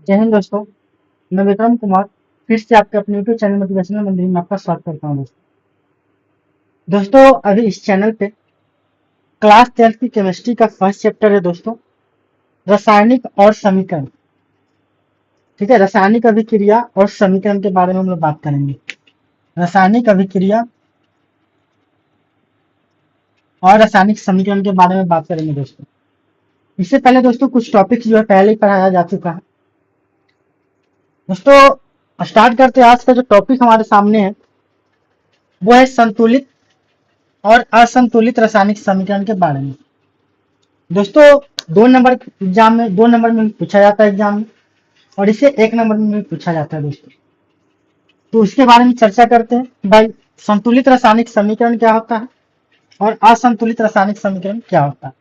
जय हिंद दोस्तों। मैं विक्रम कुमार फिर से आपके अपने यूट्यूब चैनल मोटिवेशनल मंदिर में आपका स्वागत करता हूँ। दोस्तों अभी इस चैनल पे क्लास 10th की केमिस्ट्री का फर्स्ट चैप्टर है दोस्तों, रासायनिक और समीकरण। ठीक है, रासायनिक अभिक्रिया और समीकरण के बारे में हम लोग बात करेंगे। रासायनिक अभिक्रिया और रासायनिक समीकरण के बारे में बात करेंगे दोस्तों। इससे पहले दोस्तों कुछ टॉपिक जो है पहले ही पढ़ाया जा चुका है। दोस्तों स्टार्ट करते हैं। आज का जो टॉपिक हमारे सामने है वो है संतुलित और असंतुलित रासायनिक समीकरण के बारे में। दोस्तों 2 नंबर में पूछा जाता है एग्जाम में, और इसे 1 नंबर में भी पूछा जाता है दोस्तों। तो उसके बारे में चर्चा करते हैं भाई, संतुलित रासायनिक समीकरण क्या होता है और असंतुलित रासायनिक समीकरण क्या होता है।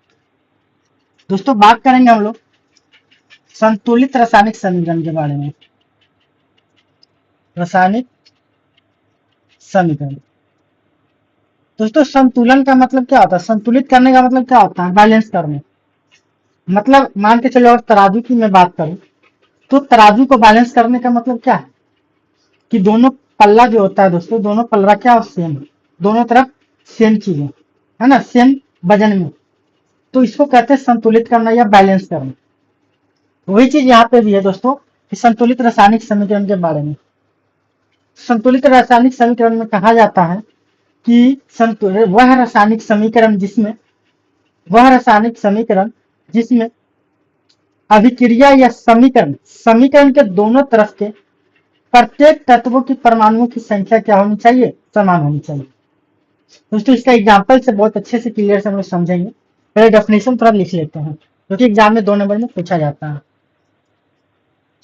दोस्तों बात करेंगे हम लोग संतुलित रासायनिक समीकरण के बारे में। रासायनिक समीकरण दोस्तों, संतुलन का मतलब क्या होता है? संतुलित करने का मतलब क्या होता है? बैलेंस करने। मतलब मान के चलो, और तराजू की मैं बात करूं तो तराजू को बैलेंस करने का मतलब क्या है कि दोनों पल्ला जो होता है दोस्तों, दोनों पल्ला क्या सेम है, दोनों तरफ सेम चीजें है ना, सेम वजन में। तो इसको कहते हैं संतुलित करना या बैलेंस करना। वही चीज यहाँ पे भी है दोस्तों कि संतुलित रासायनिक समीकरण के बारे में। संतुलित रासायनिक समीकरण में कहा जाता है कि वह रासायनिक समीकरण जिसमें अभिक्रिया या समीकरण के दोनों तरफ के प्रत्येक तत्वों की परमाणुओं की संख्या क्या होनी चाहिए? समान होनी चाहिए। दोस्तों इसका एग्जाम्पल से बहुत अच्छे से क्लियर से हम लोग समझेंगे। पहले डेफिनेशन थोड़ा लिख लेते हैं क्योंकि एग्जाम में 2 नंबर में पूछा जाता है।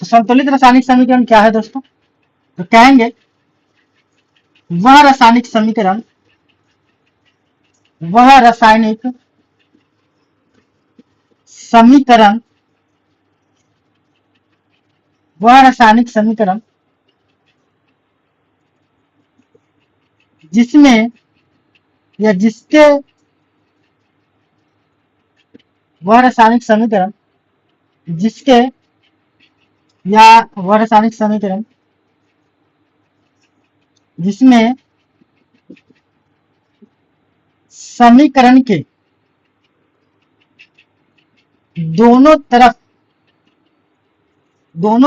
तो संतुलित रासायनिक समीकरण क्या है दोस्तों? तो कहेंगे वह रासायनिक समीकरण जिसमें या जिसके वह रासायनिक समीकरण जिसके या वह रासायनिक समीकरण जिसमें समीकरण के दोनों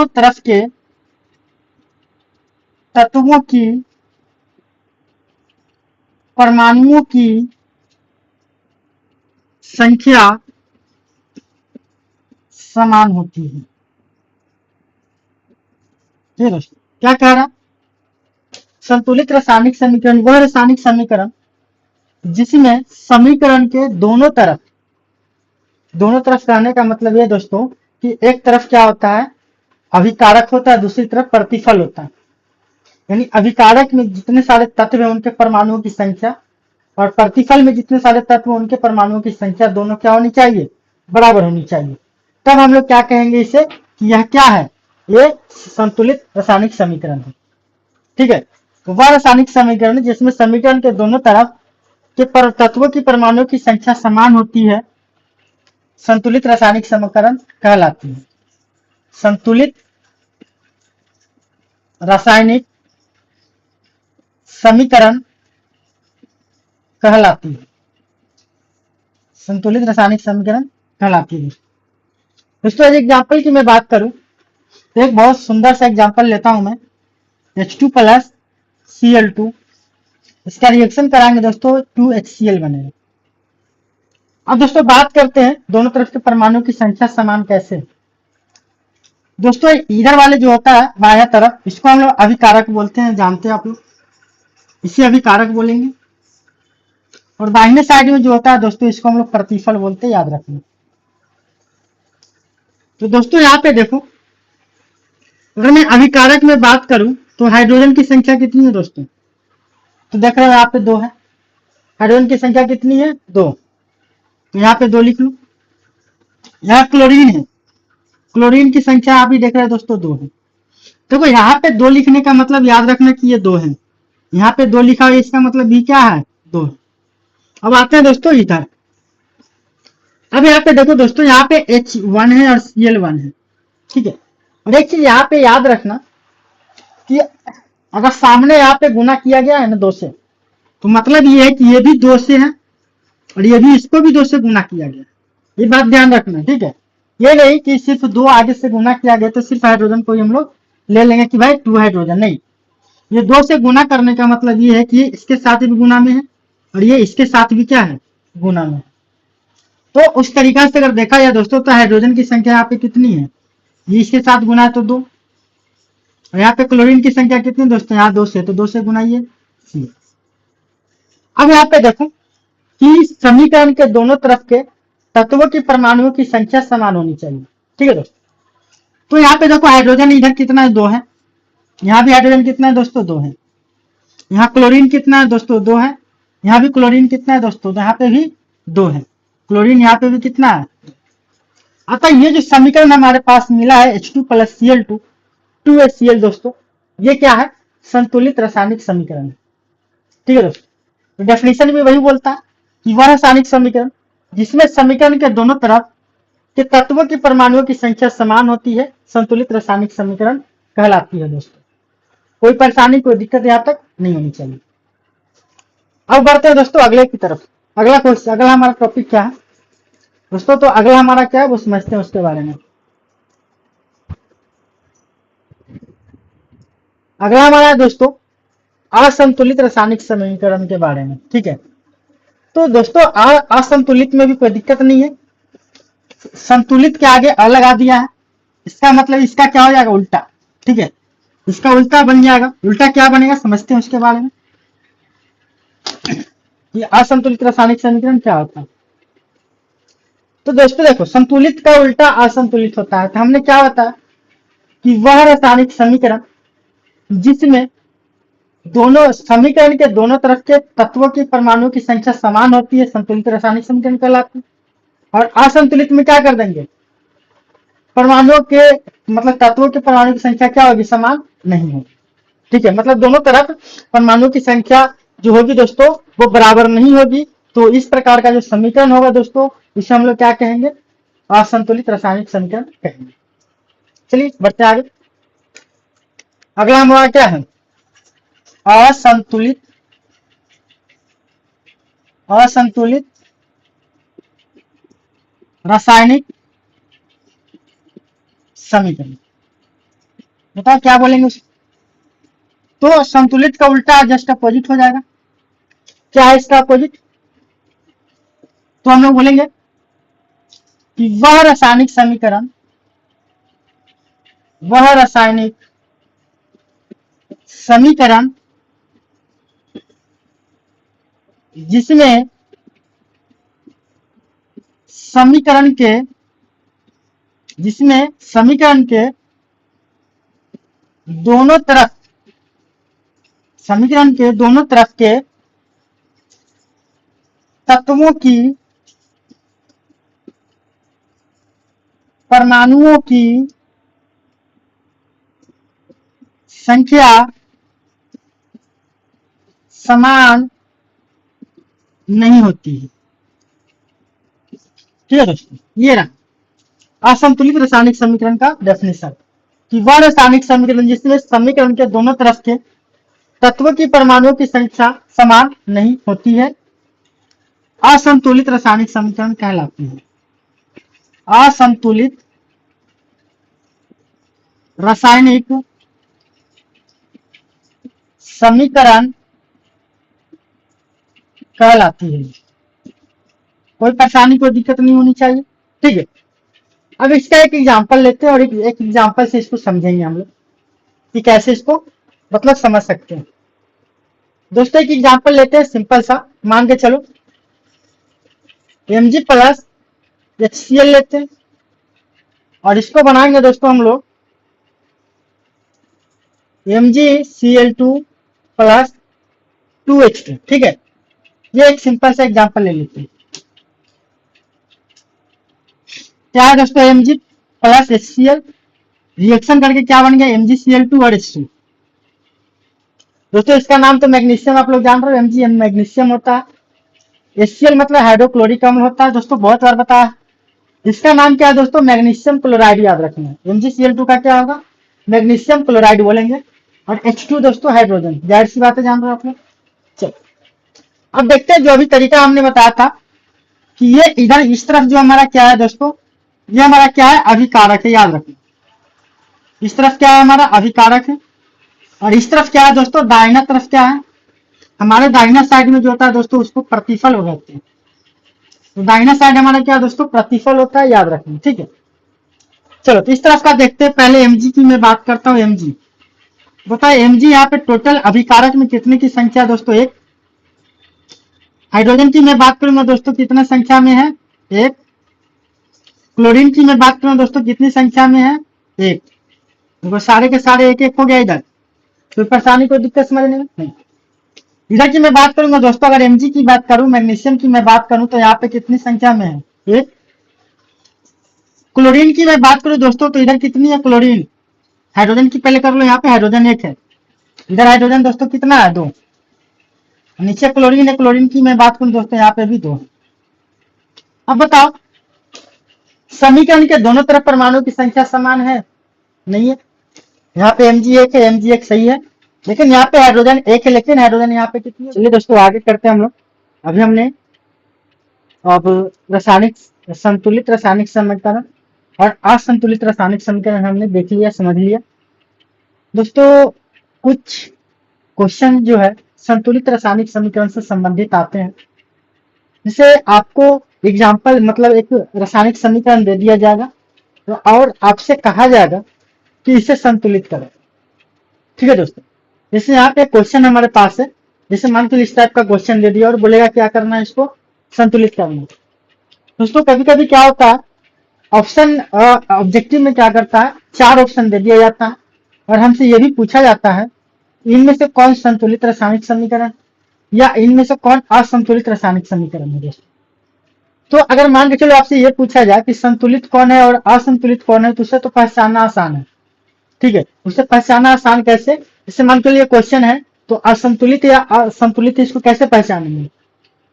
तरफ के तत्वों की परमाणुओं की संख्या समान होती है। ये दोस्तों क्या कह रहा? संतुलित रासायनिक समीकरण वह रासायनिक समीकरण जिसमें समीकरण के दोनों तरफ कहने का मतलब ये दोस्तों कि एक तरफ क्या होता है, अभिकारक होता है, दूसरी तरफ प्रतिफल होता है। यानी अभिकारक में जितने सारे तत्व हैं उनके परमाणुओं की संख्या, और प्रतिफल में जितने सारे तत्व हैं उनके परमाणुओं की संख्या दोनों क्या होनी चाहिए? बराबर होनी चाहिए। तब हम लोग क्या कहेंगे इसे कि यह क्या है? ये संतुलित रासायनिक समीकरण है। ठीक है, तो वह रासायनिक समीकरण जिसमें समीकरण के दोनों तरफ के तत्वों की परमाणुओं की संख्या समान होती है, संतुलित रासायनिक समीकरण कहलाती है। संतुलित रासायनिक समीकरण कहलाती है। संतुलित रासायनिक समीकरण कहलाती है। दोस्तों एग्जाम्पल की मैं बात करूं तो एक बहुत सुंदर सा एग्जाम्पल लेता हूं मैं, H2 प्लस Cl2। इसका रिएक्शन कराएंगे दोस्तों, 2HCl बनेगा। अब दोस्तों बात करते हैं दोनों तरफ के परमाणु की संख्या समान कैसे। दोस्तों इधर वाले जो होता है बाया तरफ, इसको हम लोग अभिकारक बोलते हैं, जानते हैं आप लोग, इसे अभिकारक बोलेंगे। और दाहिने साइड में जो होता है दोस्तों, इसको हम लोग प्रतिफल बोलते हैं, याद रखना। तो दोस्तों यहाँ पे देखो, अगर मैं अभिकारक में बात करूं तो हाइड्रोजन की संख्या कितनी है दोस्तों? तो देख रहे हो यहाँ पे 2 है। हाइड्रोजन की संख्या कितनी है? 2। तो यहाँ पे 2 लिख लो। यहाँ क्लोरीन है, क्लोरीन की संख्या आप ही देख रहे हैं दोस्तों 2 है। देखो यहाँ पे 2 लिखने का मतलब याद रखना कि ये 2 है। यहाँ पे 2 लिखा है, इसका मतलब भी क्या है? 2। अब आते हैं दोस्तों इधर। अब यहाँ पे देखो दोस्तों, यहाँ पे H1 है और Cl1 है। ठीक है, और एक चीज यहाँ पे याद रखना कि अगर सामने यहाँ पे गुना किया गया है ना 2 से, तो मतलब ये है कि ये भी 2 से है और ये भी इसको भी 2 से गुना किया गया। ये बात ध्यान रखना, ठीक है। ये नहीं कि सिर्फ 2 आगे से गुना किया गया तो सिर्फ हाइड्रोजन को ही हम लोग ले लेंगे कि भाई 2 हाइड्रोजन, नहीं। ये 2 से गुना करने का मतलब ये है कि ये इसके साथ भी गुना में है और ये इसके साथ भी क्या है, गुना में। तो उस तरीका से अगर देखा जाए दोस्तों तो हाइड्रोजन की संख्या यहाँ पे कितनी है, ये इसके साथ गुना है तो 2, और यहाँ पे क्लोरीन की संख्या कितनी दोस्तों, यहाँ 2 से, तो 2 से गुनाइए सी। अब यहाँ पे देखो कि समीकरण के दोनों तरफ के तत्वों की परमाणुओं की संख्या समान होनी चाहिए, ठीक है दोस्तों। तो यहाँ पे देखो हाइड्रोजन इधर कितना है, 2 है। यहाँ भी हाइड्रोजन कितना है दोस्तों, 2 है। यहाँ क्लोरीन कितना है दोस्तों, 2 है। यहाँ भी क्लोरीन कितना है दोस्तों, यहाँ पे भी 2 है। क्लोरीन यहाँ पे भी कितना है। अतः ये जो समीकरण हमारे पास मिला है H2 + Cl2 2HCl दोस्तों, ये क्या है, संतुलित रासायनिक समीकरण है, ठीक है दोस्तों। तो डेफिनेशन भी वही बोलता है कि वह रासायनिक समीकरण जिसमें समीकरण के दोनों तरफ के तत्वों की परमाणुओं की संख्या समान होती है संतुलित रासायनिक समीकरण कहलाती है दोस्तों। कोई परेशानी, कोई दिक्कत यहाँ तक नहीं होनी चाहिए। अब बढ़ते हैं दोस्तों अगले की तरफ। अगला क्वेश्चन, अगला हमारा टॉपिक क्या है दोस्तों, तो अगला हमारा क्या है वो समझते हैं उसके बारे में। अगला हमारा है दोस्तों असंतुलित रासायनिक समीकरण के बारे में, ठीक है। तो दोस्तों असंतुलित में भी कोई दिक्कत नहीं है, संतुलित के आगे अ लगा दिया है, इसका मतलब इसका क्या हो जाएगा, उल्टा, ठीक है। इसका उल्टा बन जाएगा, उल्टा क्या बनेगा समझते हैं उसके बारे में। ये असंतुलित रासायनिक समीकरण क्या होता है। तो दोस्तों देखो संतुलित का उल्टा असंतुलित होता है। तो हमने क्या बताया कि वह रासायनिक समीकरण जिसमें दोनों समीकरण के दोनों तरफ के तत्वों की परमाणुओं की संख्या समान होती है संतुलित रासायनिक समीकरण कहलाती है। और असंतुलित में क्या कर देंगे, परमाणुओं के मतलब तत्वों के परमाणु की संख्या क्या होगी, समान नहीं होगी, ठीक है। मतलब दोनों तरफ परमाणुओं की संख्या जो होगी दोस्तों वो बराबर नहीं होगी। तो इस प्रकार का जो समीकरण होगा दोस्तों इसे हम लोग क्या कहेंगे, असंतुलित रासायनिक समीकरण कहेंगे। चलिए बढ़ते आगे। अगला हमारा क्या है, असंतुलित रासायनिक समीकरण। बताओ क्या बोलेंगे उस, तो संतुलित का उल्टा जस्ट अपोजिट हो जाएगा। क्या है इसका अपोजिट, तो हम लोग बोलेंगे कि वह रासायनिक समीकरण जिसमें समीकरण के दोनों तरफ के तत्वों की परमाणुओं की संख्या समान नहीं होती है, ठीक है दोस्तों। ये रहा असंतुलित रासायनिक समीकरण का डेफिनेशन कि वह रासायनिक समीकरण जिसमें समीकरण के दोनों तरफ के तत्वों की परमाणुओं की संख्या समान नहीं होती है असंतुलित रासायनिक समीकरण कहलाती है। असंतुलित रासायनिक समीकरण कहलाती है। कोई परेशानी, कोई दिक्कत नहीं होनी चाहिए, ठीक है। अब इसका एक एग्जांपल लेते हैं और एक एग्जांपल से इसको समझेंगे हम लोग कि कैसे इसको मतलब समझ सकते हैं। दोस्तों एक एग्जांपल लेते हैं सिंपल सा, मान के चलो Mg + HCl लेते हैं और इसको बनाएंगे दोस्तों हम लोग MgCl2 + 2H2, ठीक है। ये एक सिंपल सा एग्जांपल ले लेते हैं। क्या है दोस्तों, Mg + HCl रिएक्शन करके क्या बन गया, MgCl2 और H2। दोस्तों इसका नाम तो मैग्नीशियम आप लोग जान रहे हो, Mg मैग्नीशियम होता है, HCl मतलब हाइड्रोक्लोरिक अम्ल होता है दोस्तों, बहुत बार बताया। इसका नाम क्या है दोस्तों, मैग्नीशियम क्लोराइड याद रखना। MgCl2 का क्या होगा, मैग्नीशियम क्लोराइड बोलेंगे। और H2 दोस्तों हाइड्रोजन, जाहिर सी बात है, जान रहे हो आप लोग। चलो अब देखते हैं जो अभी तरीका हमने बताया था कि ये इधर इस तरफ जो हमारा क्या है दोस्तों, ये हमारा क्या है, अभिकारक है, याद रखना। इस तरफ क्या है, हमारा अभिकारक है। और इस तरफ क्या है दोस्तों, दाहिना तरफ क्या है, हमारे दाहिना साइड में जो होता है दोस्तों उसको प्रतिफल कहते हैं। तो दाहिना साइड हमारा क्या है दोस्तों, प्रतिफल होता है, याद रखना, ठीक है। चलो तो इस तरफ का देखते हैं। पहले Mg की मैं बात करता हूँ। Mg बताए, Mg यहाँ पे टोटल अभिकारक में कितने की संख्या दोस्तों, एक। हाइड्रोजन की मैं बात करूंगा दोस्तों कितने संख्या में है, एक। क्लोरीन की मैं बात करूं दोस्तों कितनी संख्या में है, एक। देखो सारे के सारे एक एक हो गया इधर, कोई परेशानी कोई दिक्कत समझने में नहीं। इधर की मैं बात करूंगा दोस्तों, अगर Mg की बात करूं, मैग्नीशियम की मैं बात करूं तो यहाँ पे कितनी संख्या में है, एक। क्लोरीन की मैं बात करूं दोस्तों तो इधर कितनी है क्लोरीन, हाइड्रोजन की पहले कर लो, यहाँ पे हाइड्रोजन एक है, इधर हाइड्रोजन दोस्तों कितना है, दो। नीचे क्लोरीन है, क्लोरीन की मैं बात करूं दोस्तों यहाँ पे भी दो। अब बताओ समीकरण के दोनों तरफ परमाणु की संख्या समान है, नहीं है। यहाँ पे Mg एक है, Mg एक सही है, लेकिन यहाँ पे हाइड्रोजन एक है, लेकिन हाइड्रोजन यहाँ पे कितनी है। चलिए दोस्तों आगे करते हैं हम लोग। अभी हमने अब रासायनिक संतुलित रासायनिक समीकरण और असंतुलित रासायनिक समीकरण हमने देख लिया, समझ लिया दोस्तों। कुछ क्वेश्चन जो है संतुलित रासायनिक समीकरण से संबंधित आते हैं, जिसे आपको एग्जाम्पल मतलब एक रासायनिक समीकरण दे दिया जाएगा तो और आपसे कहा जाएगा कि इसे संतुलित करें, ठीक है दोस्तों। जैसे यहाँ पे क्वेश्चन हमारे पास है, जैसे मान के इस टाइप का क्वेश्चन दे दिया और बोलेगा क्या करना है, इसको संतुलित करना है। दोस्तों कभी कभी क्या होता है, ऑप्शन ऑब्जेक्टिव में क्या करता है, चार ऑप्शन दे दिया जाता है और हमसे ये भी पूछा जाता है इनमें से कौन संतुलित रासायनिक समीकरण या इनमें से कौन असंतुलित रासायनिक समीकरण है दोस्तों। तो अगर मान के चलो आपसे ये पूछा जाए कि संतुलित कौन है और असंतुलित कौन है, तो उसे तो पहचानना आसान है, ठीक है। उसे पहचानना आसान कैसे, जैसे मान के लिए क्वेश्चन है तो असंतुलित या असंतुलित इसको कैसे पहचानेंगे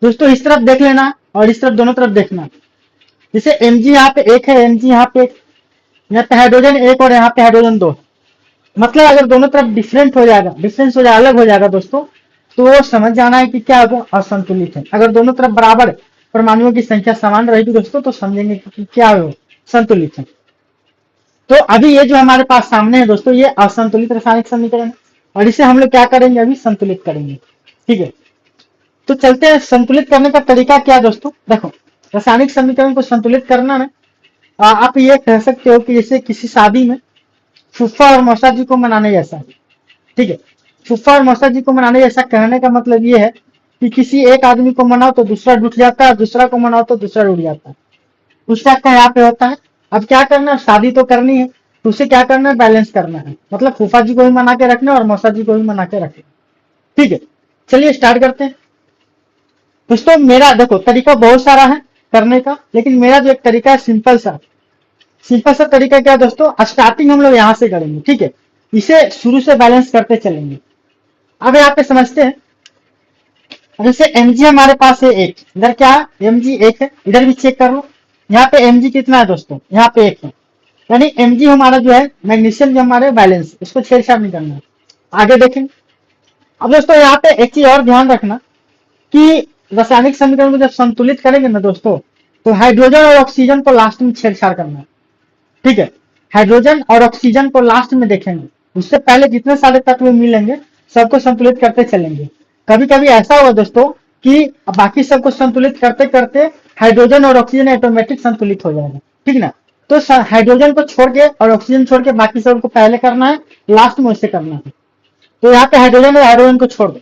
दोस्तों, इस तरफ देख लेना और इस तरफ दोनों तरफ देखना। जैसे Mg यहाँ पे एक है, Mg यहाँ पे एक, यहाँ पे हाइड्रोजन एक और यहाँ पे हाइड्रोजन दो, मतलब अगर दोनों तरफ डिफरेंट हो जाएगा, डिफरेंस हो जाएगा, अलग हो जाएगा दोस्तों, तो वो समझ जाना है कि क्या होगा, असंतुलित है। अगर दोनों तरफ बराबर परमाणुओं की संख्या समान रहेगी दोस्तों तो समझेंगे कि क्या हो, संतुलित है। तो अभी ये जो हमारे पास सामने है दोस्तों, ये असंतुलित रासायनिक समीकरण है और इसे हम लोग क्या करेंगे, अभी संतुलित करेंगे, ठीक है। तो चलते हैं संतुलित करने का तरीका क्या है दोस्तों। देखो रासायनिक समीकरण को संतुलित करना में आप ये कह सकते हो कि जैसे किसी शादी में फूफा और मौसा जी को मनाने जैसा, ठीक है। फूफा और मौसा जी को मनाने जैसा कहने का मतलब ये है कि किसी एक आदमी को मनाओ तो दूसरा डूट जाता है, दूसरा को मनाओ तो दूसरा डूट जाता है, उस टाइप का यहाँ पे होता है। अब क्या करना है, शादी तो करनी है तो उसे क्या करना है, बैलेंस करना है, मतलब फूफा जी को भी मना के रखना और मौसा जी को भी मना के रखना, ठीक है। चलिए स्टार्ट करते हैं दोस्तों। मेरा देखो तरीका बहुत सारा है करने का, लेकिन मेरा जो एक तरीका है सिंपल सा तरीका क्या दोस्तों, स्टार्टिंग हम लोग यहाँ से करेंगे, ठीक है। इसे शुरू से बैलेंस करते चलेंगे। अब यहाँ पे समझते हैं, जैसे Mg हमारे पास है एक, इधर क्या है, Mg एक है, इधर भी चेक कर लो, यहाँ पे Mg कितना है दोस्तों, यहाँ पे एक है, यानी Mg हमारा जो है मैग्नीशियम जो हमारे बैलेंस, इसको छेड़छाड़ नहीं करना है। आगे देखें। अब दोस्तों यहाँ पे एक चीज और ध्यान रखना कि रासायनिक समीकरण को जब संतुलित करेंगे ना दोस्तों, तो हाइड्रोजन और ऑक्सीजन को लास्ट में छेड़छाड़ करना है, ठीक है। हाइड्रोजन और ऑक्सीजन को लास्ट में देखेंगे, उससे पहले जितने सारे तत्व मिलेंगे सबको संतुलित करते चलेंगे। कभी कभी ऐसा होगा दोस्तों कि बाकी सबको संतुलित करते करते हाइड्रोजन और ऑक्सीजन ऑटोमेटिक संतुलित हो जाएगा, ठीक ना। तो हाइड्रोजन को छोड़ के और ऑक्सीजन छोड़ के बाकी सबको पहले करना है, लास्ट में उससे करना है। तो यहाँ पे हाइड्रोजन और हाइड्रोजन को छोड़ दो।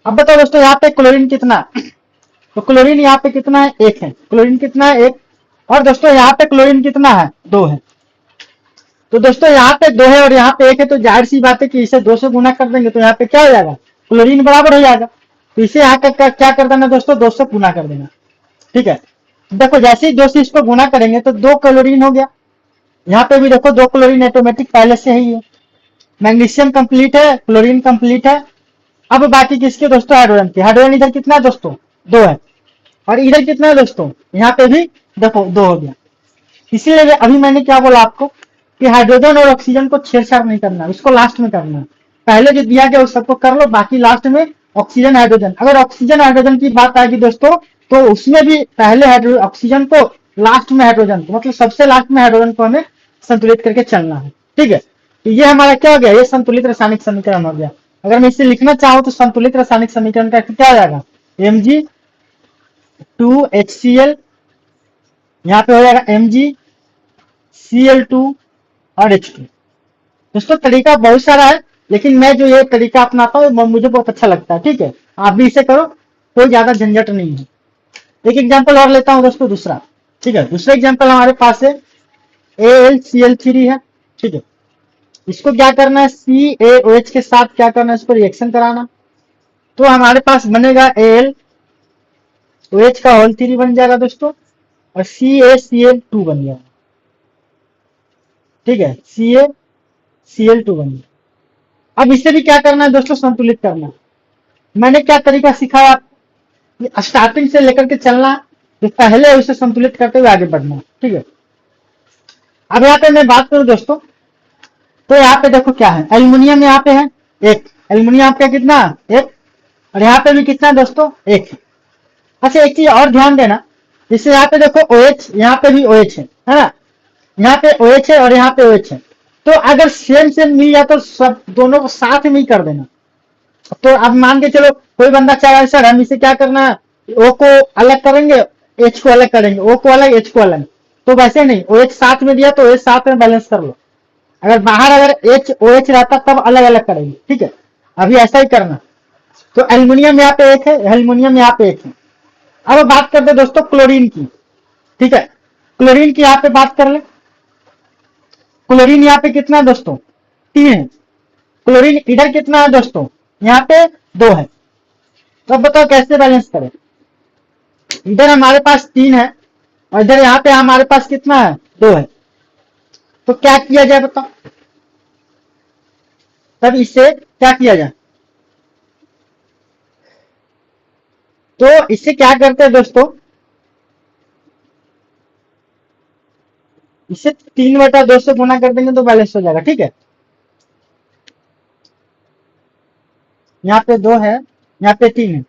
अब बताओ दोस्तों यहाँ पे क्लोरीन कितना है, तो क्लोरीन यहाँ पे कितना है, एक है। क्लोरीन कितना है, एक। और दोस्तों यहाँ पे क्लोरीन कितना है, दो है। तो दोस्तों यहाँ पे दो है और यहाँ पे एक है, तो जाहिर सी बात है कि इसे दो से गुना कर देंगे तो यहाँ पे क्या हो जाएगा, क्लोरीन बराबर हो जाएगा। तो इसे यहाँ का क्या कर देना दोस्तों, दो से गुना कर देना, ठीक है। देखो जैसे ही दो से इसको गुना करेंगे तो दो क्लोरीन हो गया, यहाँ पे भी देखो दो क्लोरीन ऑटोमेटिक पहले से ही है। मैग्नीशियम कंप्लीट है, क्लोरीन कंप्लीट है। अब बाकी किसके दोस्तों, हाइड्रोजन के। हाइड्रोजन इधर कितना है दोस्तों, दो है, और इधर कितना है दोस्तों, यहाँ पे भी देखो दो हो गया। इसीलिए अभी मैंने क्या बोला आपको कि हाइड्रोजन और ऑक्सीजन को छेड़छाड़ नहीं करना, इसको लास्ट में करना है। पहले जो दिया गया उस सबको कर लो, बाकी लास्ट में ऑक्सीजन हाइड्रोजन। अगर ऑक्सीजन हाइड्रोजन की बात आएगी दोस्तों, तो उसमें भी पहले ऑक्सीजन को, लास्ट में हाइड्रोजन को, मतलब सबसे लास्ट में हाइड्रोजन को हमें संतुलित करके चलना है। ठीक है, तो ये हमारा क्या हो गया, ये संतुलित रासायनिक समीकरण हो गया। अगर मैं इसे लिखना चाहूं तो संतुलित रासायनिक समीकरण का क्या हो जाएगा, Mg2HCl, यहाँ पे हो जाएगा MgCl2 और H2। दोस्तों तरीका बहुत सारा है, लेकिन मैं जो ये तरीका अपनाता हूँ मुझे बहुत अच्छा लगता है। ठीक है, आप भी इसे करो, कोई ज्यादा झंझट नहीं है। एक एग्जाम्पल और लेता हूँ दोस्तों दूसरा। ठीक है, दूसरा एग्जाम्पल हमारे पास है AlCl3 है। ठीक है, इसको क्या करना है, CaOH के साथ क्या करना है, इसको रिएक्शन कराना। तो हमारे पास बनेगा AlOH का होल 3 बन जाएगा दोस्तों, और CaCl2 बन जाएगा। ठीक है, CaCl2 बन गया। अब इसे भी क्या करना है दोस्तों, संतुलित करना है। मैंने क्या तरीका सिखाया आपको, स्टार्टिंग से लेकर के चलना, तो पहले उसे संतुलित करते हुए आगे बढ़ना। ठीक है, अब यहाँ पे मैं बात करूं दोस्तों, तो यहाँ पे देखो क्या है, एल्युमिनियम यहाँ पे है एक, एल्युमिनियम आपका कितना, एक, और यहाँ पे भी कितना है दोस्तों, एक। अच्छा एक चीज और ध्यान देना, जैसे यहाँ पे देखो OH, यहाँ पे भी OH है ना, यहाँ पे OH है और यहाँ पे OH है। तो अगर सेम सेम मिल जाए तो सब दोनों को साथ में ही कर देना। तो अब मान के चलो कोई बंदा चाहे सर हम इसे क्या करना है, O को अलग करेंगे, H को अलग करेंगे, O को अलग, H को अलग। तो वैसे नहीं, OH साथ में दिया तो OH साथ में बैलेंस कर लो। अगर बाहर अगर OH रहता तब अलग अलग करेंगे। ठीक है, अभी ऐसा ही करना। तो एल्युमिनियम यहाँ पे एक है, एल्युमिनियम यहाँ पे एक है। अब बात करते दोस्तों क्लोरीन की। ठीक है, क्लोरीन की यहाँ पे बात कर ले। क्लोरीन यहाँ पे कितना है दोस्तों, 3 है। क्लोरीन इधर कितना है दोस्तों, यहाँ पे 2 है। तो अब बताओ कैसे बैलेंस करें। इधर हमारे पास 3 है और इधर यहाँ पे हमारे पास कितना है, 2 है। तो क्या किया जाए बताओ, तब इससे क्या किया जाए। तो इससे क्या करते हैं दोस्तों, इसे 3/2 से गुना कर देंगे तो बैलेंस हो जाएगा। ठीक है, यहाँ पे 2 है, यहाँ पे 3 है,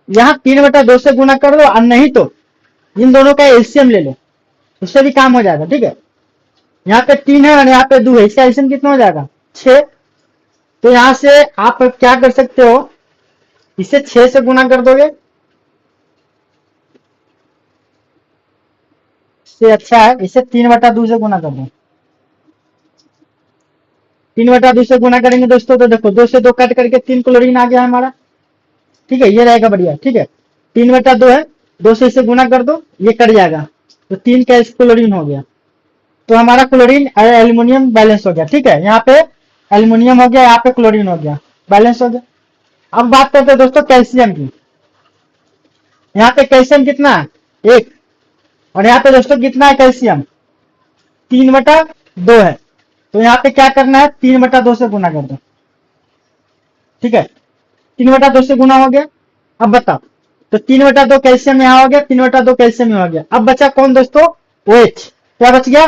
यहाँ 3/2 से गुना कर दो, और नहीं तो इन दोनों का एलसीएम ले लो, उससे भी काम हो जाएगा। ठीक है, यहाँ पे 3 है और यहाँ पे 2 है, इसका एलसीएम कितना हो जाएगा, 6। तो यहाँ से आप क्या कर सकते हो, इसे 6 से गुना कर दोगे, इससे अच्छा है इसे 3/2 से गुना कर दो। 3/2 से गुना करेंगे दोस्तों, तो देखो 2 से 2 कट करके 3 क्लोरीन आ गया हमारा। ठीक है, ये रहेगा बढ़िया। ठीक है, 3/2 है, 2 से इसे गुना कर दो, ये कट जाएगा, तो 3 का क्लोरीन हो गया। तो हमारा क्लोरीन एल्युमिनियम बैलेंस हो गया। ठीक है, यहाँ पे एल्युमिनियम हो गया, यहाँ पे क्लोरीन हो गया, बैलेंस हो गया। अब बात करते हैं दोस्तों कैल्शियम की। यहाँ पे कैल्शियम कितना है, 1, और यहाँ पे दोस्तों कितना है कैल्शियम, 3/2 है। तो यहाँ पे क्या करना है, 3/2 से गुना कर दो। ठीक है, 3/2 से गुना हो गया। अब बताओ, तो 3/2 कैल्शियम यहाँ हो गया, 3/2 कैल्शियम यहाँ हो गया। अब बचा कौन दोस्तों, OH। क्या बच गया,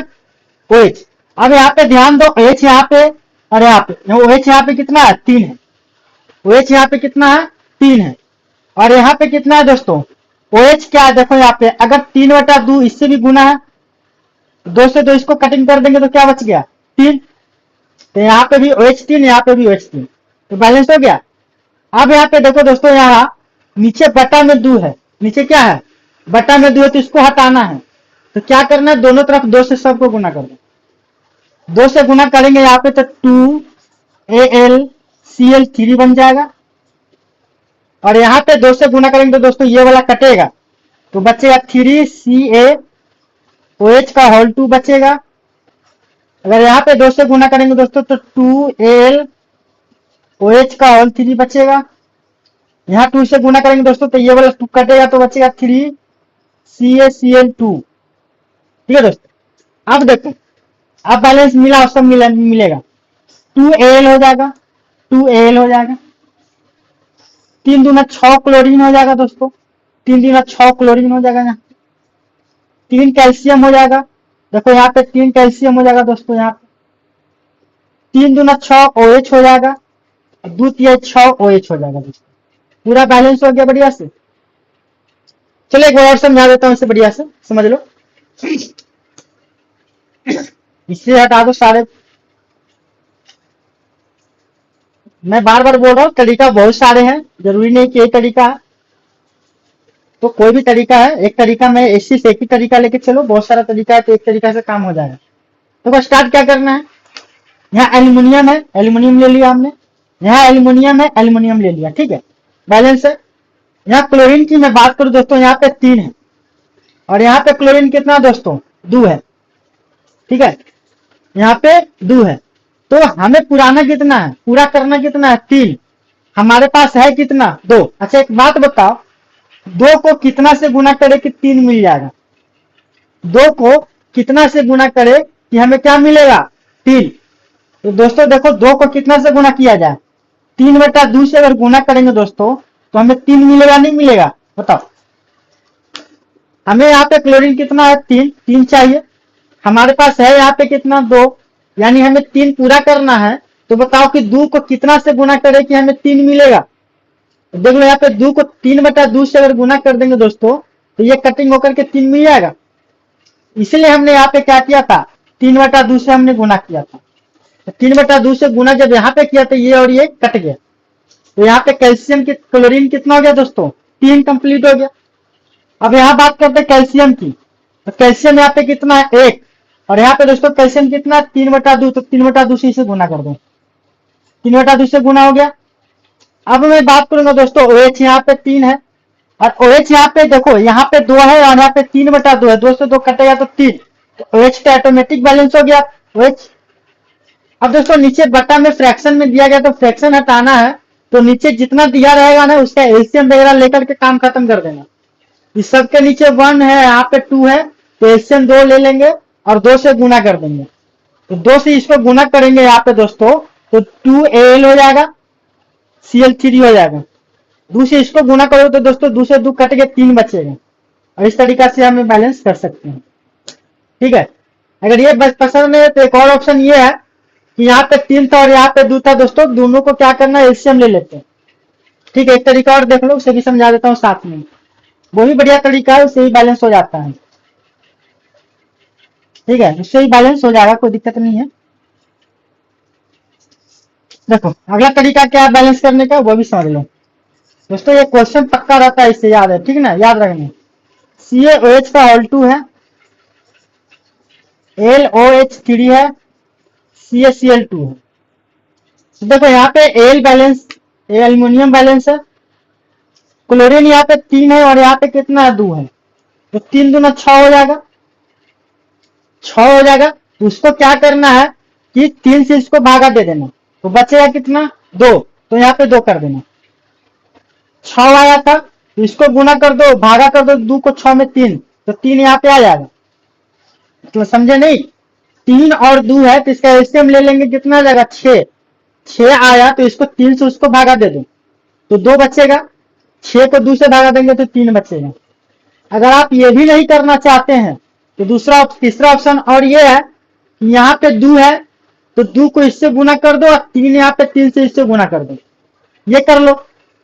OH। अब यहाँ पे ध्यान दो, OH यहाँ पे और यहाँ पे, OH यहाँ पे कितना है, 3 है। OH यहाँ पे कितना है, 3 है, और यहाँ पे कितना है दोस्तों, OH क्या है, देखो यहाँ पे अगर 3/2 इससे भी गुना है, 2 से 2 इसको कटिंग कर देंगे तो क्या बच गया, 3। तो यहाँ पे भी OH 3, यहाँ पे भी OH 3, तो बैलेंस हो गया। अब यहाँ पे देखो दोस्तों, यहाँ नीचे बटा में 2 है, नीचे क्या है, बटा में 2 है, तो इसको हटाना है। तो क्या करना है, दोनों तरफ 2 से सबको गुना कर दो। 2 से गुना करेंगे यहाँ पे तो 2AlCl3 बन जाएगा, और यहाँ पे 2 से गुना करेंगे तो दोस्तों ये वाला कटेगा, तो बचेगा 3CaOH का होल 2 बचेगा। अगर यहाँ पे 2 से गुना करेंगे दोस्तों तो 2AlOH का होल 3 बचेगा। यहाँ 2 से गुना करेंगे दोस्तों तो ये वाला 2 कटेगा, तो बचेगा 3CaCl2। ठीक है दोस्तों, अब देखो अब बैलेंस मिला, सब मिलेगा, 2Al हो जाएगा, 2Al हो जाएगा, 3 दूना 6 क्लोरीन हो जाएगा दोस्तों, 3 दूना 6 क्लोरीन हो जाएगा, यहाँ 3 कैल्शियम हो जाएगा, देखो यहाँ पे 3 कैल्शियम हो जाएगा दोस्तों, यहाँ पे 3 दूना 6 OH हो जाएगा, 2 तिया 6 OH हो जाएगा दोस्तों। पूरा बैलेंस हो गया बढ़िया से। चलो एक और समझा देता हूँ इसे बढ़िया से, समझ लो। इससे हटा दो सारे, मैं बार बार बोल रहा हूँ तरीका बहुत सारे हैं, जरूरी नहीं कि एक तरीका है। तो कोई भी तरीका है, एक तरीका में इसी से एक ही तरीका लेके चलो, बहुत सारा तरीका है तो एक तरीका से काम हो जाएगा। तो स्टार्ट क्या करना है, यहाँ एल्यूमिनियम है, एल्यूमिनियम ले लिया हमने, यहाँ एल्यूमिनियम है, एल्यूमिनियम ले लिया, ठीक है, बैलेंस है। यहाँ क्लोरीन की मैं बात करूं दोस्तों, यहाँ पे 3 है और यहाँ पे क्लोरीन कितना दोस्तों 2 है, ठीक है, यहाँ पे 2 है। तो हमें पुराना कितना है, पूरा करना कितना है 3, हमारे पास है कितना 2। अच्छा एक बात बताओ, 2 को कितना से गुना करे कि 3 मिल जाएगा, 2 को कितना से गुना करे कि हमें क्या मिलेगा 3। तो दोस्तों देखो 2 को कितना से गुना किया जाए, 3/2 से अगर गुना करेंगे दोस्तों तो हमें 3 मिलेगा नहीं मिलेगा, बताओ। हमें यहाँ पे क्लोरीन कितना है 3 चाहिए, हमारे पास है यहाँ पे कितना 2, यानी हमें 3 पूरा करना है। तो बताओ कि 2 को कितना से गुना करे कि हमें 3 मिलेगा। तो देख लो यहाँ पे 2 को 3/2 से अगर गुना कर देंगे दोस्तों तो ये कटिंग होकर के 3 मिल जाएगा। इसलिए हमने यहाँ पे क्या किया था, 3/2 से हमने गुना किया था। तो 3/2 से गुना जब यहाँ पे किया तो ये और ये कट गया। तो यहाँ पे कैल्शियम की क्लोरीन कितना हो गया दोस्तों 3 कंप्लीट हो गया। अब यहाँ बात करते हैं कैल्शियम की, तो कैल्शियम यहाँ पे कितना है 1, और यहाँ पे दोस्तों कैल्शियम कितना 3/2, तो 3/2 से इसे गुना कर दो, 3/2 से गुना हो गया। अब मैं बात करूंगा दोस्तों OH यहाँ पे 3 है और OH यहाँ पे देखो यहाँ पे 2 है और यहाँ पे 3/2 है, 2 से 2 कटेगा तो 3, तो OH का ऑटोमेटिक बैलेंस हो गया OH। अब दोस्तों नीचे बटा में फ्रैक्शन में दिया गया तो फ्रैक्शन हटाना है, तो नीचे जितना दिया रहेगा ना उसका एलसीएम वगैरह लेकर के काम खत्म कर देना। इस सब के नीचे 1 है, यहाँ पे 2 है, तो एलसीएम 2 ले लेंगे और 2 से गुना कर देंगे। तो 2 से इसको गुना करेंगे यहाँ पे दोस्तों तो 2Al हो जाएगा, Cl3 हो जाएगा। 2 से इसको गुना करो तो दोस्तों 2 से 2 कट के 3 बचेगा, और इस तरीका से हमें बैलेंस कर सकते हैं, ठीक है। अगर ये बस पसंद है तो एक और ऑप्शन ये है कि यहाँ पे 3 था और यहाँ पे 2 था दोस्तों, दोनों को क्या करना है एलसीएम ले लेते हैं, ठीक है। एक तरीका और देख लो, उसे भी समझा देता हूँ साथ में, वो भी बढ़िया तरीका है, उससे ही बैलेंस हो जाता है, ठीक है, उससे ही बैलेंस हो जाएगा, कोई दिक्कत नहीं है। देखो अगला तरीका क्या है बैलेंस करने का, वो भी समझ लो दोस्तों। ये क्वेश्चन पक्का रहता है, इससे याद है, ठीक है ना, याद रखना। CaOH का होल 2 है, LOH3 है, CaCl2 है। तो देखो यहाँ पे Al बैलेंस, एल्यूमिनियम बैलेंस है, क्लोरीन यहाँ पे 3 है और यहाँ पे कितना है 2 है, तो 3 दूना 6 हो जाएगा, 6 हो जाएगा। तो उसको क्या करना है कि 3 से इसको भागा दे देना, तो बचेगा कितना 2, तो यहाँ पे 2 कर देना। 6 आया था तो इसको गुना कर दो, भागा कर दो 2 को 6 में 3, तो 3 यहाँ पे आ जाएगा, तो समझे नहीं। 3 और 2 है तो इसका एलसीएम ले लेंगे, कितना आ जाएगा 6 आया तो इसको 3 से उसको भागा दे दो तो 2 बचेगा, 6 को 2 से भागा देंगे तो 3 बचेगा। अगर आप ये भी नहीं करना चाहते हैं तो तीसरा ऑप्शन और ये है कि यहाँ पे 2 है तो 2 को इससे गुना कर दो और 3 यहाँ पे 3 से इससे गुना कर दो, ये कर लो,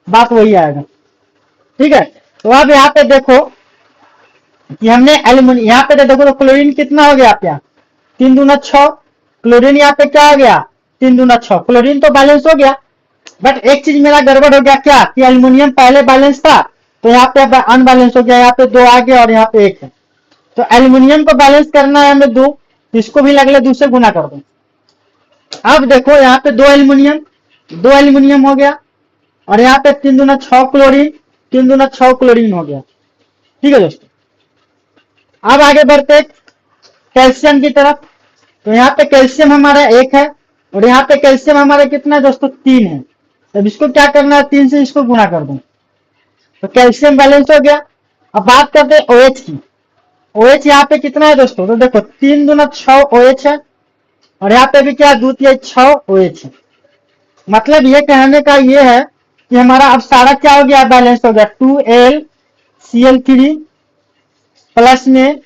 बात वही आएगा, ठीक है। तो अब यहाँ पे देखो कि हमने एल्यूमिनियम यहाँ पे देखो तो क्लोरीन कितना हो गया आप यहाँ 3 दूना 6, क्लोरीन यहाँ पे क्या हो गया 3 दूना 6, क्लोरीन तो बैलेंस हो गया। बट एक चीज मेरा गड़बड़ हो गया क्या कि एल्यूमिनियम पहले बैलेंस था तो यहाँ पे अनबैलेंस हो गया, यहाँ पे 2 आ गया और यहाँ पे 1 है। तो एल्यूमिनियम को बैलेंस करना है हमें 2, तो इसको भी लगले 2 से गुना कर दो। अब देखो यहाँ पे 2 एल्यूमिनियम हो गया और यहाँ पे 3 दूना 6 क्लोरीन, 3 दूना 6 क्लोरीन हो गया, ठीक है दोस्तों। अब आगे बढ़ते कैल्शियम की तरफ, तो यहाँ पे कैल्शियम हमारा 1 है और यहाँ पे कैल्शियम हमारा कितना है दोस्तों 3 है। अब इसको क्या करना है 3 से इसको गुना कर दो, तो कैल्शियम बैलेंस हो गया। अब बात करते हैं OH की, OH यहाँ पे कितना है दोस्तों, तो देखो 3 दूना 6 OH है और यहाँ पे भी क्या 2 तिया 6 OH है। मतलब ये कहने का ये है कि हमारा अब सारा क्या हो गया बैलेंस हो गया, 2Al Cl3 प्लस में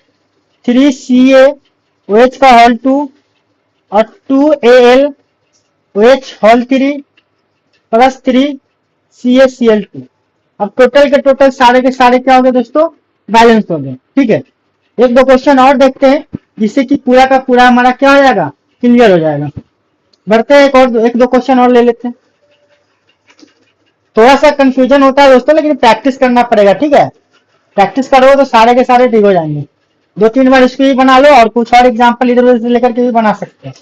3Ca OH का होल 2 और 2Al OH whole 3 plus 3CaCl2। अब टोटल के टोटल सारे के सारे क्या हो गए दोस्तों, बैलेंस हो गए। ठीक है, एक दो क्वेश्चन और देखते हैं जिससे कि पूरा का पूरा हमारा क्या हो जाएगा, क्लियर हो जाएगा। बढ़ते हैं, एक दो क्वेश्चन और ले लेते हैं। थोड़ा सा कंफ्यूजन होता है दोस्तों, लेकिन प्रैक्टिस करना पड़ेगा। ठीक है, प्रैक्टिस करोगे तो सारे के सारे ठीक हो जाएंगे। 2-3 बार इसको भी बना लो और कुछ और एग्जाम्पल इधर उधर से लेकर के भी बना सकते हैं।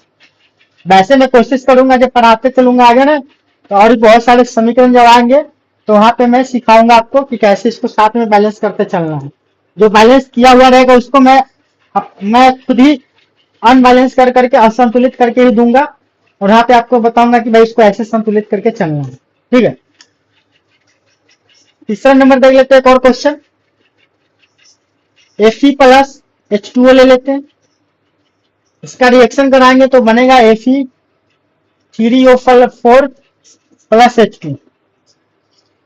वैसे मैं कोशिश करूंगा जब पढ़ाते चलूंगा आगे ना, तो और भी बहुत सारे समीकरण जब आएंगे तो वहां पे मैं सिखाऊंगा आपको कि कैसे इसको साथ में बैलेंस करते चलना है। जो बैलेंस किया हुआ रहेगा उसको मैं खुद ही अनबैलेंस कर करके असंतुलित करके ही दूंगा, और यहाँ पे आपको बताऊंगा कि भाई इसको ऐसे संतुलित करके चलना है। ठीक है, तीसरा नंबर देख लेते हैं एक और क्वेश्चन। Fe प्लस H2O ले लेते हैं, इसका रिएक्शन कराएंगे तो बनेगा Fe3O4 प्लस H2।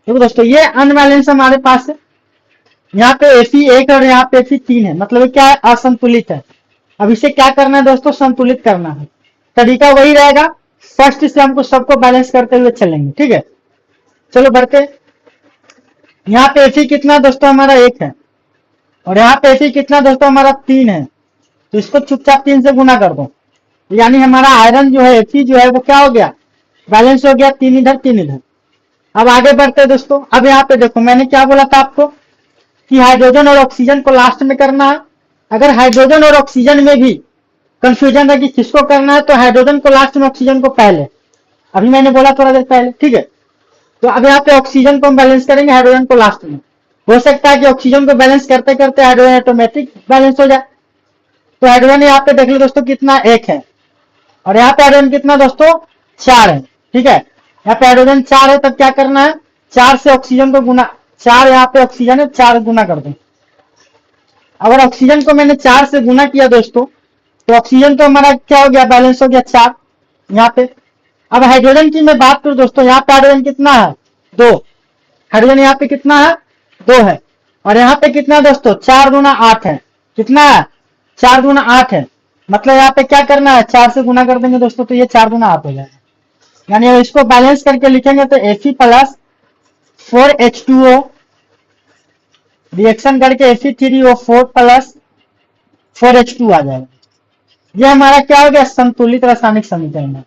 देखो दोस्तों, ये अनबैलेंस हमारे पास है। यहाँ पे Fe1 और यहाँ पे Fe3 है, मतलब क्या है, असंतुलित है। अब इसे क्या करना है दोस्तों, संतुलित करना है। तरीका वही रहेगा, फर्स्ट से हमको सबको बैलेंस करते हुए चलेंगे। ठीक है, चलो बढ़ते। यहाँ पे Fe कितना दोस्तों हमारा 1 है, और यहाँ पे Fe कितना दोस्तों हमारा 3 है, तो इसको चुपचाप 3 से गुना कर दो, यानी हमारा आयरन जो है Fe जो है वो क्या हो गया, बैलेंस हो गया, 3 इधर 3 इधर। अब आगे बढ़ते हैं दोस्तों। अब यहाँ पे देखो, मैंने क्या बोला था आपको कि हाइड्रोजन और ऑक्सीजन को लास्ट में करना है। अगर हाइड्रोजन और ऑक्सीजन में भी कंफ्यूजन है कि किसको करना है, तो हाइड्रोजन को लास्ट में, ऑक्सीजन को पहले। अभी मैंने बोला थोड़ा देर पहले। ठीक है, तो अब यहाँ पे ऑक्सीजन को हम बैलेंस करेंगे, हाइड्रोजन को लास्ट में। हो सकता है कि ऑक्सीजन को बैलेंस करते करते हाइड्रोजन ऑटोमेटिक बैलेंस हो जाए। तो हाइड्रोजन यहाँ पे देख लो दोस्तों कितना, 1 है, और यहाँ पे हाइड्रोजन कितना दोस्तों, 4 है। ठीक है, यहाँ पे हाइड्रोजन 4 है, तब क्या करना है, 4 से ऑक्सीजन को गुना, 4 यहाँ पे ऑक्सीजन है, 4 गुना कर दो। अगर ऑक्सीजन को मैंने 4 से गुना किया दोस्तों, तो ऑक्सीजन तो हमारा क्या हो गया, बैलेंस हो गया 4 यहाँ पे। अब हाइड्रोजन की मैं बात करूं दोस्तों, यहाँ पे हाइड्रोजन कितना है, 2। हाइड्रोजन यहाँ पे कितना है, 2 है, और यहाँ पे कितना दोस्तों, 4 गुना 8 है। कितना है, 4 गुना 8 है। मतलब यहाँ पे क्या करना है, 4 से गुना कर देंगे दोस्तों, तो ये 4 गुना 8 हो जाएगा। यानी इसको बैलेंस करके लिखेंगे तो Fe प्लस 4H2O रिएक्शन करके Fe3O4 प्लस 4H2 आ जाएगा। ये हमारा क्या हो गया, संतुलित रासायनिक समीकरण है।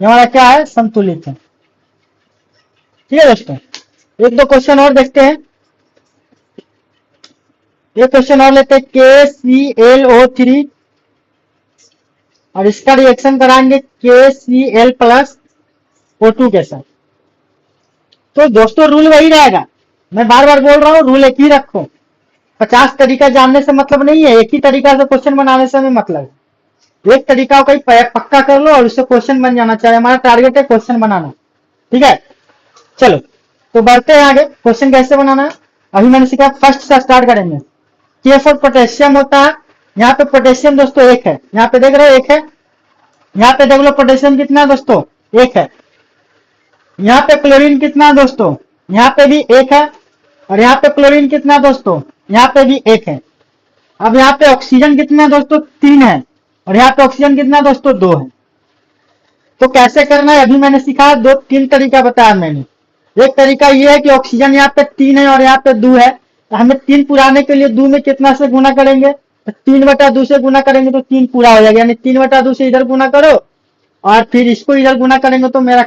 ये हमारा क्या है, संतुलित है। ठीक है दोस्तों, एक दो क्वेश्चन और देखते हैं। एक क्वेश्चन और लेते हैं, KClO3 और इसका रिएक्शन कराएंगे KCl प्लस O2 के साथ। तो दोस्तों रूल वही रहेगा, मैं बार बार बोल रहा हूँ, रूल एक ही रखो। 50 तरीका जानने से मतलब नहीं है, एक ही तरीका से क्वेश्चन बनाने से हमें मतलब है। एक तरीका को पक्का कर लो और उससे क्वेश्चन बन जाना चाहिए। हमारा टारगेट है क्वेश्चन बनाना। ठीक है, चलो तो बढ़ते हैं आगे। क्वेश्चन कैसे बनाना है अभी मैंने सीखा, फर्स्ट से स्टार्ट करेंगे। के फॉर पोटेशियम होता है, यहाँ पे पोटेशियम दोस्तों 1 है, यहाँ पे देख रहे हो 1 है। यहाँ पे देख लो पोटेशियम कितना दोस्तों, 1 है। यहाँ पे क्लोरीन कितना दोस्तों, यहाँ पे भी 1 है, और यहाँ पे क्लोरीन कितना दोस्तों, यहाँ पे भी 1 है। अब यहाँ पे ऑक्सीजन कितना दोस्तों, 3 है, और यहाँ पे ऑक्सीजन कितना दोस्तों, 2 है। तो कैसे करना है अभी मैंने सीखा, 2-3 तरीका बताया मैंने। एक तरीका ये है कि ऑक्सीजन यहाँ पे 3 है और यहाँ पे 2 है, तो हमें 3 पुराने के लिए 2 में कितना से गुना करेंगे, तो 3/2 से गुना करेंगे तो 3 पूरा हो जाएगा। यानी 3/2 से इधर गुना करो और फिर इसको इधर गुना करेंगे तो मेरा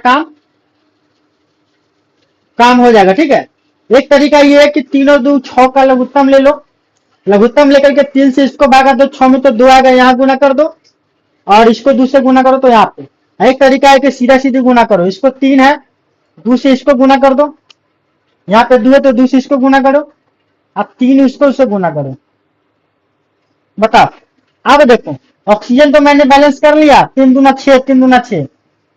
काम हो जाएगा। ठीक है, एक तरीका ये है कि 3 और 2 6 का लघुत्तम ले लो, लघुत्तम लेकर के 3 से इसको भागा दो, 6 में तो 2 आएगा, यहाँ गुना कर दो, और इसको 2 से गुना करो तो यहाँ पे। एक तरीका है कि सीधा सीधी गुना करो, इसको 3 है, 2 से इसको गुना कर दो, यहाँ पे 2 है तो 2 से इसको गुना करो, अब 3 इसको उससे गुना करो। बताओ, अब देखो ऑक्सीजन तो मैंने बैलेंस कर लिया, 3 दूना 6, 3 दूना 6।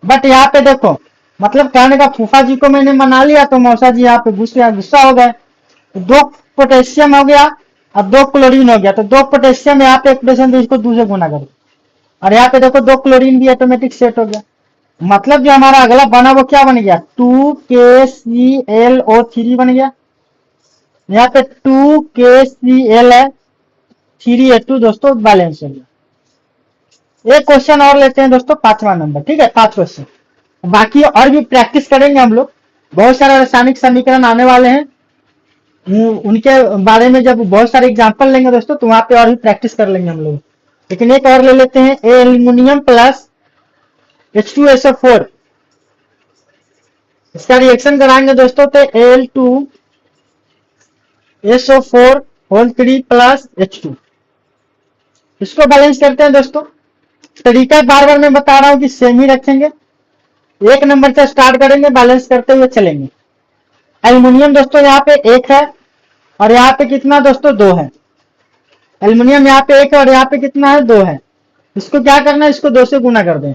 बट यहाँ पे देखो, मतलब कहने का फूफा जी को मैंने मना लिया तो मौसा जी यहाँ पे गुस्सा हो गए। 2 पोटेशियम हो गया, अब 2 क्लोरीन हो गया, तो 2 पोटेशियम यहाँ पे पोटेशियम, तो इसको 2 से गुना करो, और यहाँ पे देखो 2 क्लोरीन भी ऑटोमेटिक सेट हो गया। मतलब जो हमारा अगला बना वो क्या बन गया, 2KClO3 बन गया। यहाँ पे 2KCl है, 3H2 दोस्तों बैलेंस हो गया। एक क्वेश्चन और लेते हैं दोस्तों, 5वां नंबर, ठीक है, 5 क्वेश्चन। बाकी और भी प्रैक्टिस करेंगे हम लोग, बहुत सारे रासायनिक समीकरण आने वाले हैं, उनके बारे में जब बहुत सारे एग्जाम्पल लेंगे दोस्तों तो वहां पे और भी प्रैक्टिस कर लेंगे हम लोग। लेकिन एक और ले लेते हैं, एल्यूमिनियम प्लस H2SO4, इसका रिएक्शन कराएंगे दोस्तों तो Al2SO4 होल 3 प्लस H2, इसको बैलेंस करते हैं दोस्तों। तरीका बार बार मैं बता रहा हूं कि सेम ही रखेंगे, एक नंबर से स्टार्ट करेंगे, बैलेंस करते हुए चलेंगे। एल्यूमिनियम दोस्तों यहाँ पे 1 है और यहाँ पे कितना दोस्तों 2 है। एल्यूमिनियम यहाँ पे 1 है और यहाँ पे कितना है 2 है। इसको क्या करना है, इसको 2 से गुना कर दें।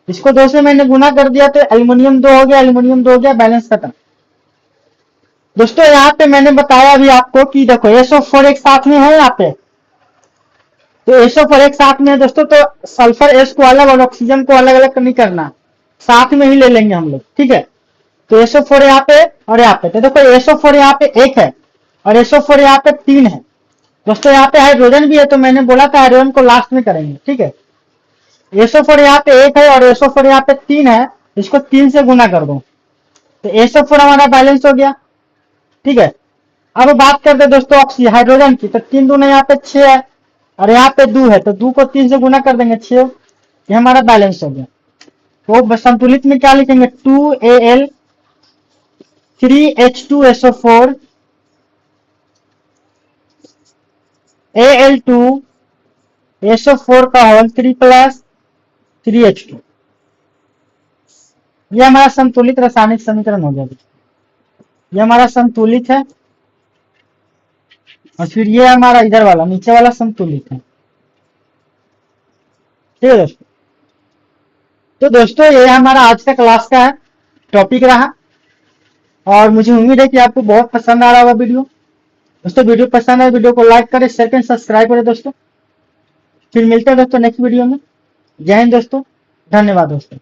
इसको 2 से मैंने गुना कर दिया तो एल्यूमिनियम 2 हो गया, एल्यूमिनियम 2 हो गया, बैलेंस खत्म। दोस्तों यहाँ पे मैंने बताया अभी आपको कि देखो SO4 एक साथ में है यहाँ पे, तो SO4 एक साथ में है दोस्तों, तो सल्फर S को अलग और ऑक्सीजन को अलग अलग नहीं करना, साथ में ही ले लेंगे हम लोग, ठीक है। तो SO4 यहाँ पे और यहाँ पे, तो देखो SO4 यहाँ पे 1 है और SO4 यहाँ पे 3 है दोस्तों। यहाँ पे हाइड्रोजन भी है, तो मैंने बोला था हाइड्रोजन को लास्ट में करेंगे, ठीक है। SO4 यहाँ पे 1 है और SO4 यहाँ पे 3 है, इसको 3 से गुना कर दो तो SO4 हमारा बैलेंस हो गया, ठीक है। अब बात करते हैं दोस्तों ऑक्सीजन हाइड्रोजन की, तो 3 दूना यहाँ पे 6 है और यहाँ पे 2 है, तो 2 को 3 से गुना कर देंगे 6, ये हमारा बैलेंस हो गया। तो संतुलित में क्या लिखेंगे, 2Al 3H2SO4 Al2 SO4 का होल 3 प्लस 3H2, ये हमारा संतुलित रासायनिक समीकरण हो गया। ये हमारा संतुलित है और फिर ये हमारा इधर वाला नीचे वाला संतुलित है, ठीक है दोस्तों। तो दोस्तों ये हमारा आज का क्लास का टॉपिक रहा और मुझे उम्मीद है कि आपको बहुत पसंद आ रहा होगा वीडियो। दोस्तों वीडियो पसंद है, वीडियो को लाइक करें, शेयर करें, सब्सक्राइब करें दोस्तों। फिर मिलते हैं दोस्तों नेक्स्ट वीडियो में। जय हिंद दोस्तों, धन्यवाद दोस्तों।